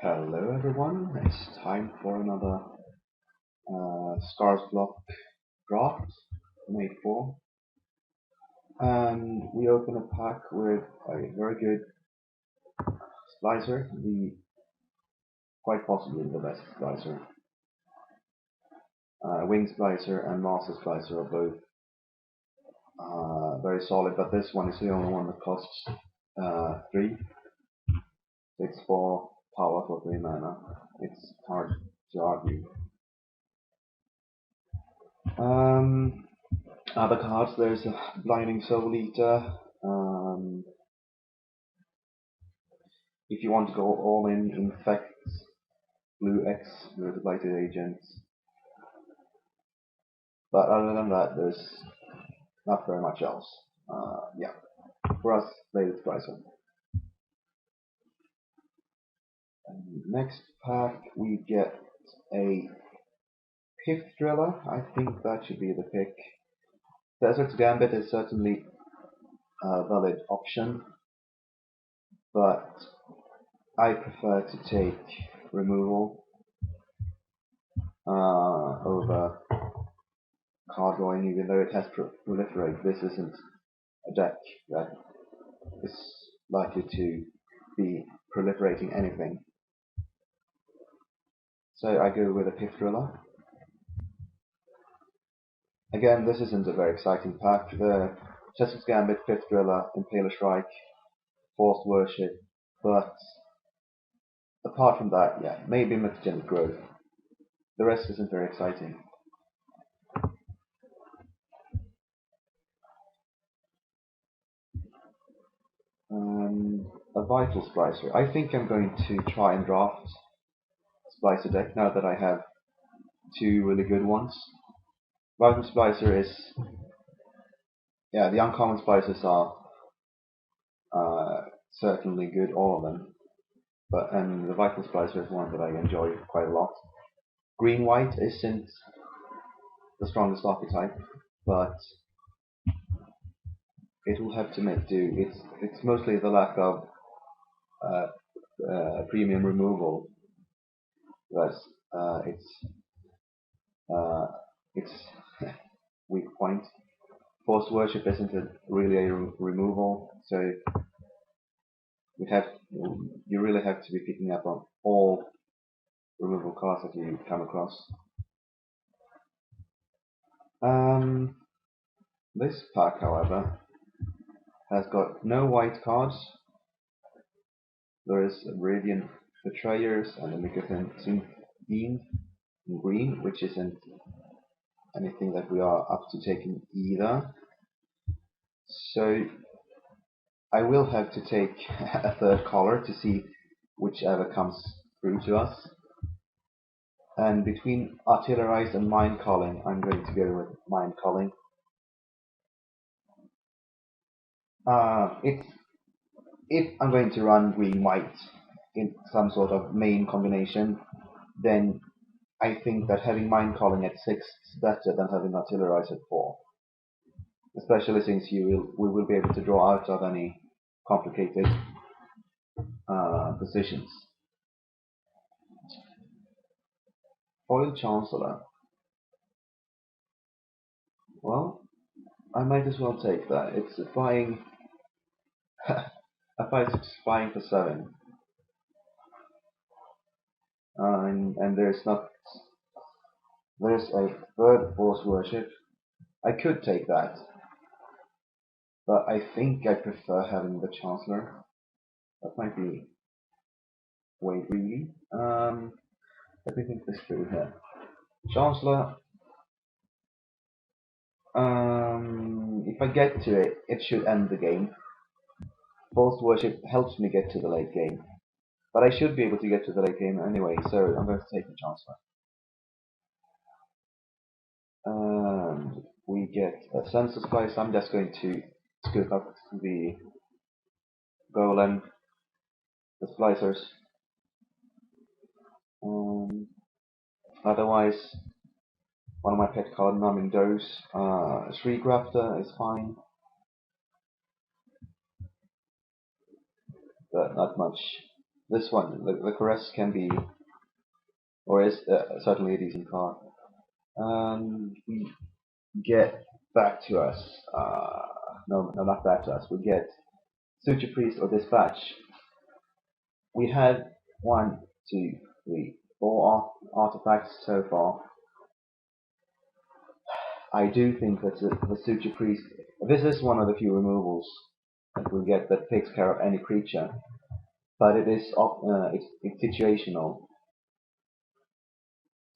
Hello everyone, it's time for another Scars Block draft made for, and we open a pack with a very good Splicer, quite possibly the best Splicer. Wing Splicer and Master Splicer are both very solid, but this one is the only one that costs 3. It's 4 power for 3 mana. It's hard to argue. Other cards, there's a Blinding Soul Eater. If you want to go all in, Infects, Blue X with the Blighted Agents. But other than that, there's not very much else. Yeah, for us, Bladed Splicer. Next pack, we get a Pith Driller. I think that should be the pick. Desert's Gambit is certainly a valid option, but I prefer to take removal over card drawing, even though it has proliferate. This isn't a deck that is likely to be proliferating anything. So I go with a Pith Driller. Again, this isn't a very exciting pack. The Chester's Gambit, Pith Driller, Impaler Shrike, Forced Worship, but apart from that, yeah, maybe Mutagenic Growth. The rest isn't very exciting. A Vital Splicer. I think I'm going to try and draft Splicer deck now that I have 2 really good ones. Vital Splicer is, yeah, the uncommon splicers are certainly good, all of them. And the Vital Splicer is one that I enjoy quite a lot. Green-white isn't the strongest archetype, but it will have to make do. It's mostly the lack of premium removal that's its weak point. Forced Worship isn't really a removal, so you really have to be picking up on all removal cards that you come across. This pack, however, has got no white cards. There is Radiant Betrayers and a Mycothan Fiend in green, which isn't anything that we are up to taking either. So I will have to take a third color to see whichever comes through to us. And between Artillerized and Mind Calling, I'm going to go with Mind Calling. If I'm going to run green-white in some sort of main combination, then I think that having Mind Calling at 6 is better than having Artillerized at 4. Especially since we will be able to draw out of any complicated positions. Foil Chancellor. Well, I might as well take that. It's a flying a 5/6 flying for 7. And there's a third Force Worship. I could take that, but I think I prefer having the Chancellor. That might be way greedy. Let me think this through here. Chancellor. If if I get to it, it should end the game. Forced worship helps me get to the late game. But I should be able to get to the late game anyway, so I'm going to take the transfer. And we get a census splice. I'm just going to scoop up the golem, the splicers. Otherwise, one of my pet card, Numbing Dose, Shriek Raptor is fine, but not much. This one, the Caress can be, or is certainly a decent card. We get back to us. No, not back to us. We get Suture Priest or Dispatch. We had 1, 2, 3, 4 artifacts so far. I do think that the Suture Priest, this is one of the few removals that we get that takes care of any creature, but it is it's situational.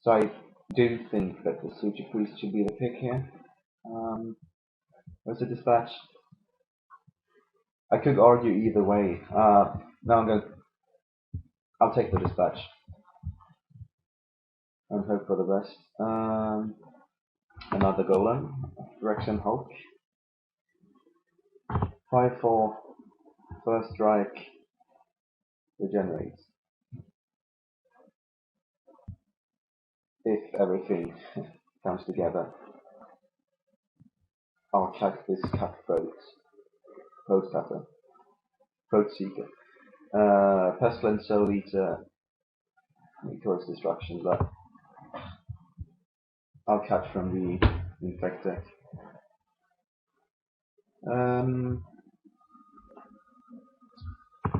So I do think that the Suture Priest should be the pick here. Where's the Dispatch? I could argue either way. Now I'll take the Dispatch and hope for the best. Another Golem, Rexian Hulk. 5/4, first strike, regenerates. If everything comes together, I'll cut this Cutthroat, Throat Cutter, Throat Seeker. Pestilence, Soul Eater, Victorious Destruction, but I'll cut from the Infect deck.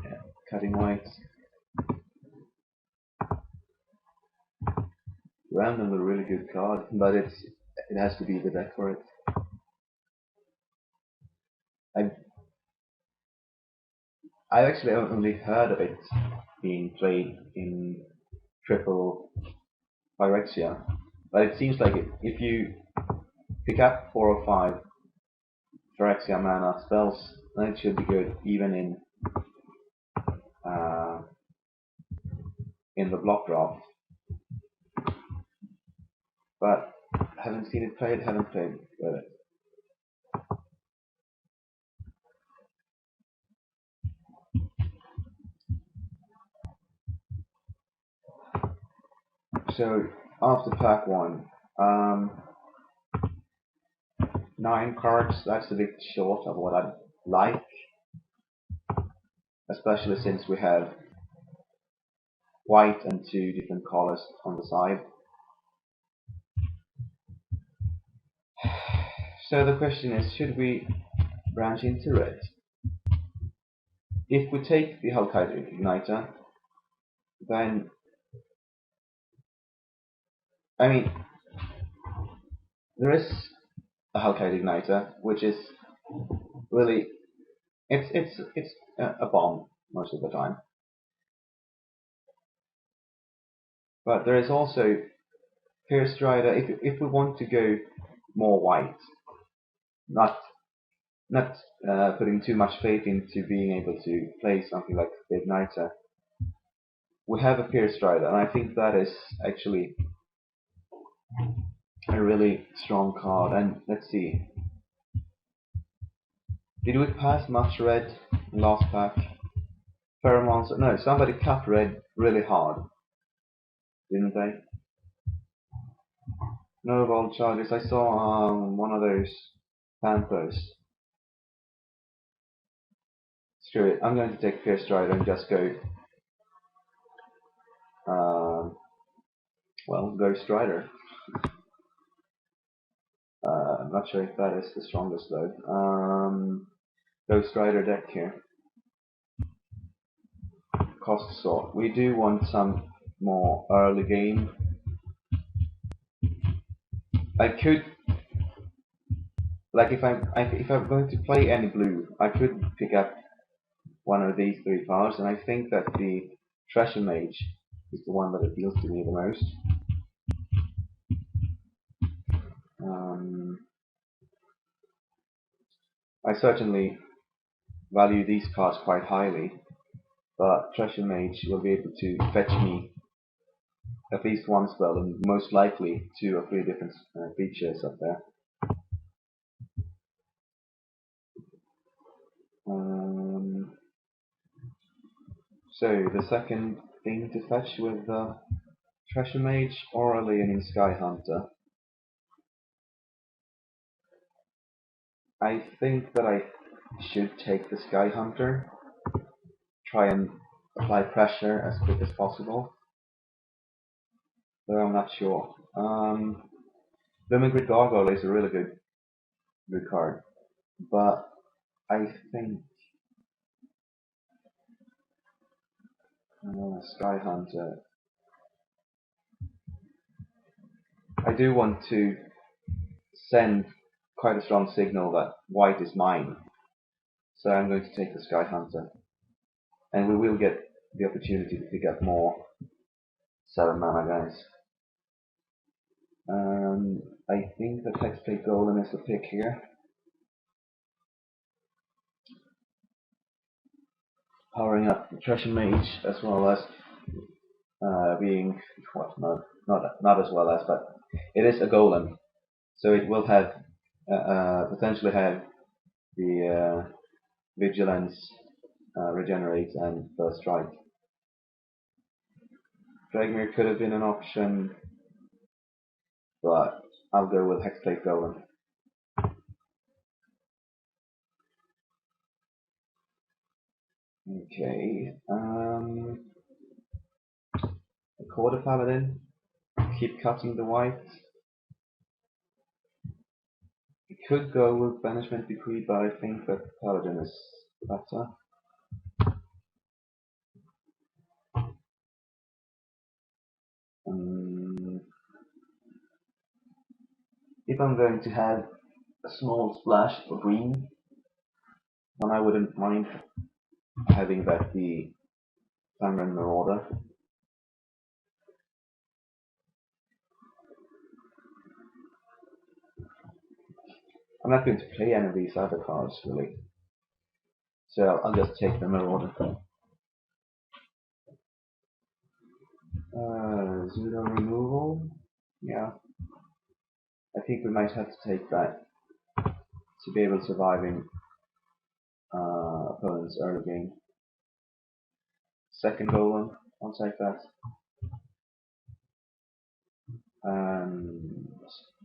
Yeah, cutting white. Random, a really good card, but it has to be the deck for it. I've actually only heard of it being played in triple Phyrexia, but it seems like if you pick up 4 or 5 Phyrexia mana spells, then it should be good even in the block draft. But haven't seen it played, haven't played with it. So after pack 1, 9 cards, that's a bit short of what I'd like, especially since we have white and 2 different colors on the side. So the question is, should we branch into red? If we take the Hellkite Igniter, then I mean, there is a Hellkite Igniter, which is really it's a bomb most of the time. But there is also Fierce Strider. If we want to go more white, not putting too much faith into being able to play something like the Igniter, we have a Fierce Strider, and I think that is actually a really strong card. And let's see, did we pass much red in last pack? Pheromones? No, somebody cut red really hard, didn't they? No Bold Charges. I saw one of those Panthers. Screw it, I'm going to take Fierce Strider and just go well, Ghost Strider. I'm not sure if that is the strongest though. Ghost Rider deck here. Cost sort. We do want some more early game. I could, like, if I'm going to play any blue, I could pick up one of these 3 cards, and I think that the Treasure Mage is the one that appeals to me the most. I certainly value these cards quite highly, but Treasure Mage will be able to fetch me at least one spell and most likely 2 or 3 different features up there. So the second thing to fetch with Treasure Mage, Aurelion in Sky Hunter. I think that I should take the Sky Hunter, try and apply pressure as quick as possible, though I'm not sure. Vermigrid Gargoyle is a really good card, but I think Sky Hunter. I do want to send quite a strong signal that white is mine, so I'm going to take the Sky Hunter, and we will get the opportunity to pick up more 7 mana guys. I think that Hexblade Golem is the pick here. Powering up the Treasure Mage as well as being what not as well as, but it is a golem, so it will have potentially have the vigilance, regenerate, and first strike. Dragmere could have been an option, but I'll go with Hexblade Golem. Okay, a Quarter Paladin. Keep cutting the white. We could go with Banishment Decree, but I think that Paladin is better. If I'm going to have a small splash for green, then I wouldn't mind having that the Thunderend Marauder. I'm not going to play any of these other cards really, so I'll just take the Marauder. Pseudo removal, yeah. I think we might have to take that to be able to surviving opponent's early game. Second golem, I'll take that.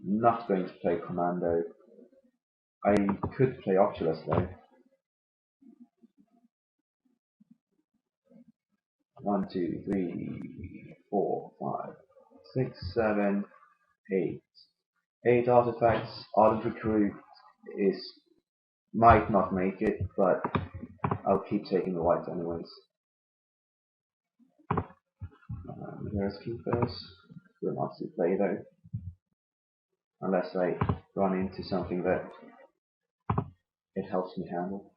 Not going to play Commando. I could play Oculus though. 1, 2, 3, 4, 5, 6, 7, 8. 8 artifacts. Ardent Recruit might not make it, but I'll keep taking the white anyways. There's Keepers. Will not see play though, unless I run into something that it helps me handle.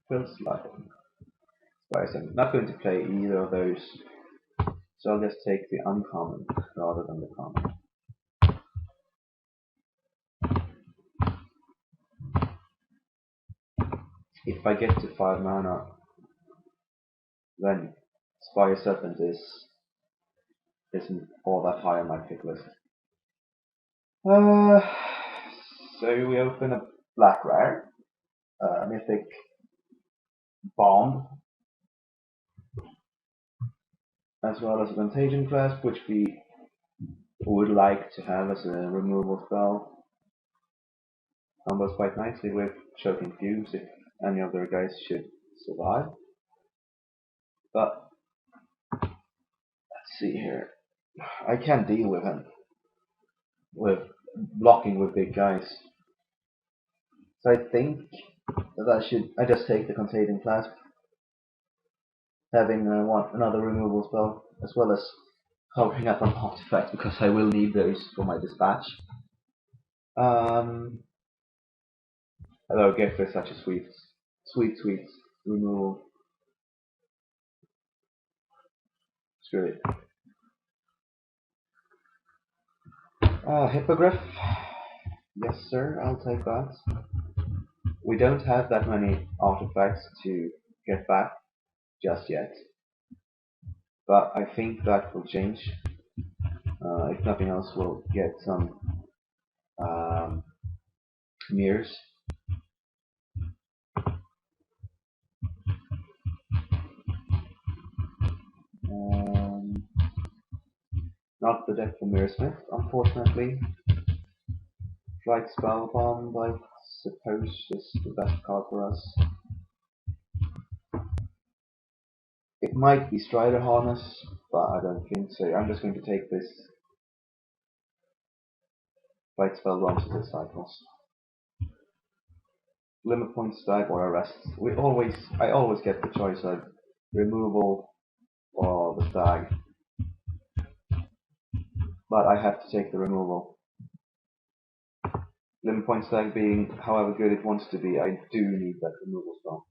Feels like I'm not going to play either of those, so I'll just take the uncommon rather than the common. If I get to 5 mana, then Spire Serpent isn't all that high on my pick list. So we open a black rare, mythic bomb, as well as a Contagion Clasp, which we would like to have as a removal spell. Combos quite nicely with Choking Fumes if any of their guys should survive. But let's see here. I can't deal with him with blocking with big guys. So I think that I just take the Contagion Clasp, having another removal spell, as well as covering up on artifacts because I will need those for my dispatch. Hello, Gift is such a sweet removal. Screw it. Hippogriff. Yes, sir, I'll take that. We don't have that many artifacts to get back just yet, but I think that will change. If nothing else, we'll get some mirrors. Not the deck for Mirrorsmith, unfortunately. Flight Spellbomb, I suppose, is the best card for us. It might be Strider Harness, but I don't think so. I'm just going to take this Flight Spellbomb to the cycles. Limit Point Stag or Arrest. I always get the choice of removal or the Stag, but I have to take the removal. Limit Point Stag being however good it wants to be, I do need that removal spell.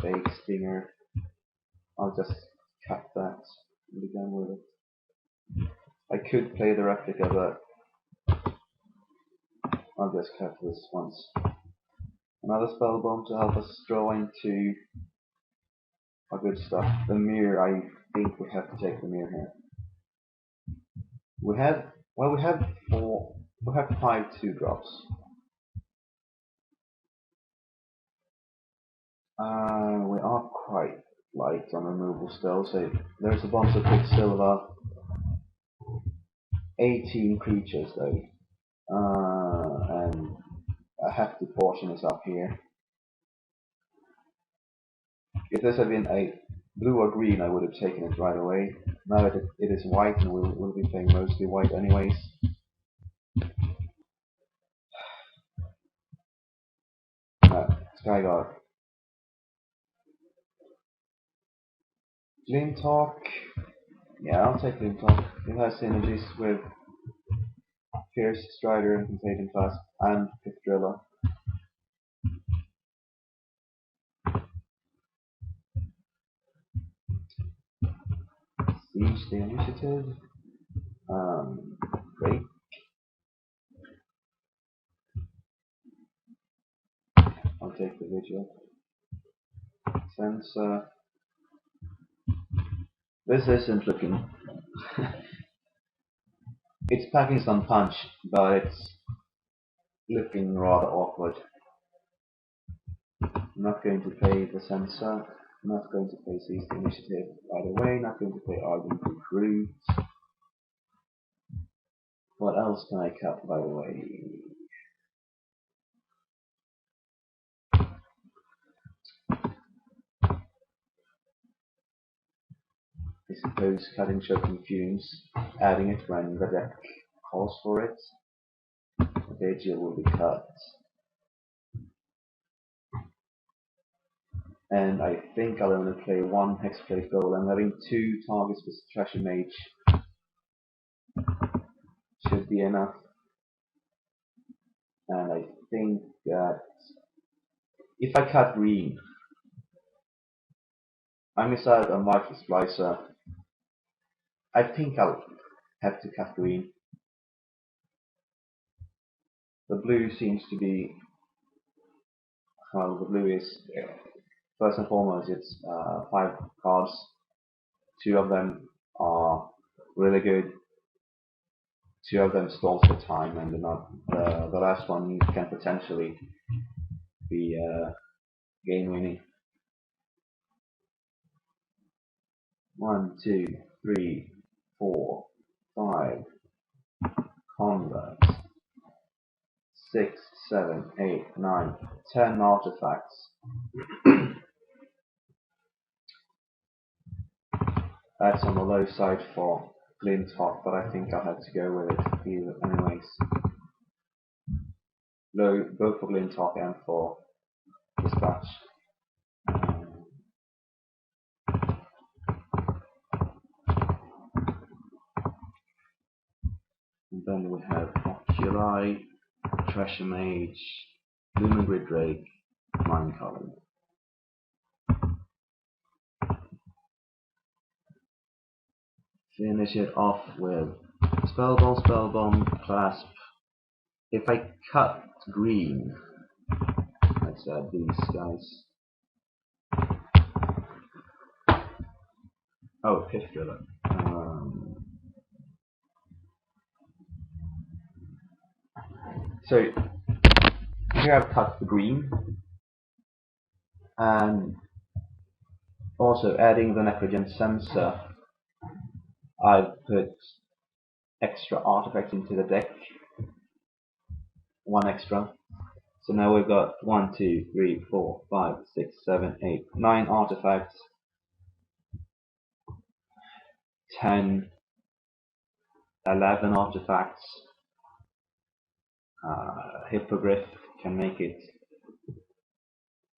Fake Stinger. I'll just cut that and be done with it. I could play the replica, but I'll just cut this once. Another Spellbomb to help us draw into our good stuff. The mirror, I think we have to take the mirror here. We have 5 2-drops. We are quite light on removal still, so there's a bunch of Quicksilver. 18 creatures though. And a hefty portion is up here. If this had been a blue or green, I would have taken it right away. Now that it is white, and we'll be playing mostly white anyways. Skyguard. Glinthawk. Yeah, I'll take Glinthawk. It has synergies with Fierce Strider and Contagion Flask and Pith Driller. Siege the Initiative. Great. I'll take the Vigil. Sensor. This isn't looking. It's packing some punch, but it's looking rather awkward. I'm not going to play the Sensor. I'm not going to play Seize the Initiative right away. Not going to play Ardent Recruit. What else can I cut, by the way? I suppose cutting Choking Fumes, adding it when the deck calls for it. The Vigil will be cut. And I think I'll only play 1 Hexblade Golem. Having 2 targets with Treasure Mage should be enough. And I think that if I cut green, I miss out on Vital Splicer. I think I'll have to cut green. The blue seems to be, well, the blue is, first and foremost, it's 5 cards. 2 of them are really good. 2 of them stalls for time, and the last one can potentially be game winning. 1, 2, 3, 4, 5. Convert. 6, 7, 8, 9, 10 artifacts. That's on the low side for Glinthawk, but I think I'll have to go with it anyways. Low both for Glinthawk and for Dispatch. And then we have Oculi. Treasure Mage, Lumen Grid Drake, Mind Column. Finish it off with Spellbomb, Spellbomb, Clasp. If I cut green, let's add these guys. Oh, Pith Driller. So here I've cut the green, and also adding the Necrogen Sensor, I've put extra artifacts into the deck. One extra. So now we've got 1, 2, 3, 4, 5, 6, 7, 8, 9 artifacts. 10, 11 artifacts. Hippogriff can make it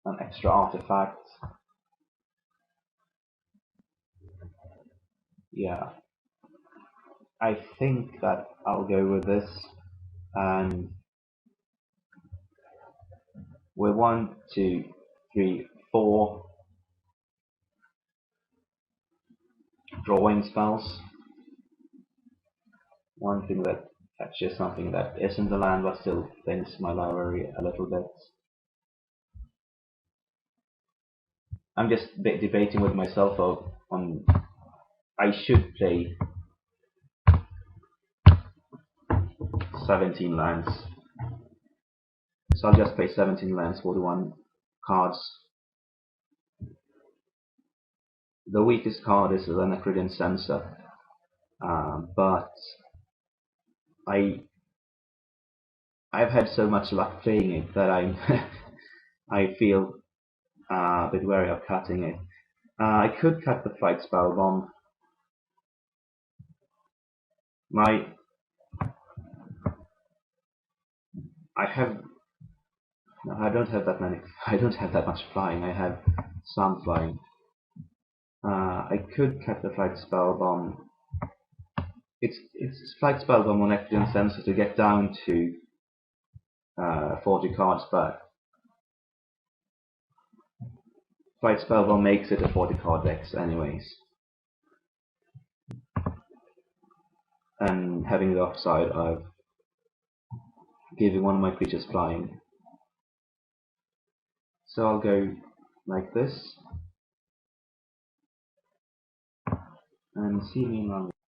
an extra artifact. Yeah, I think that I'll go with this, and we're 1, 2, 3, 4 drawing spells. One thing that fetches something that isn't the land but still thins my library a little bit. I'm just debating with myself on I should play 17 lands. So I'll just play 17 lands, 41 cards. The weakest card is the Necrogen Sensor, but I've had so much luck playing it that I feel a bit wary of cutting it. I could cut the Flight Spellbomb. I don't have that many. I don't have that much flying. I have some flying. I could cut the Flight Spellbomb. It's Flight Spellbomb on Necrogen Sensor to get down to 40 cards, but Flight Spellbomb makes it a 40 card deck anyways. And having the upside of giving one of my creatures flying. So I'll go like this, and see me in round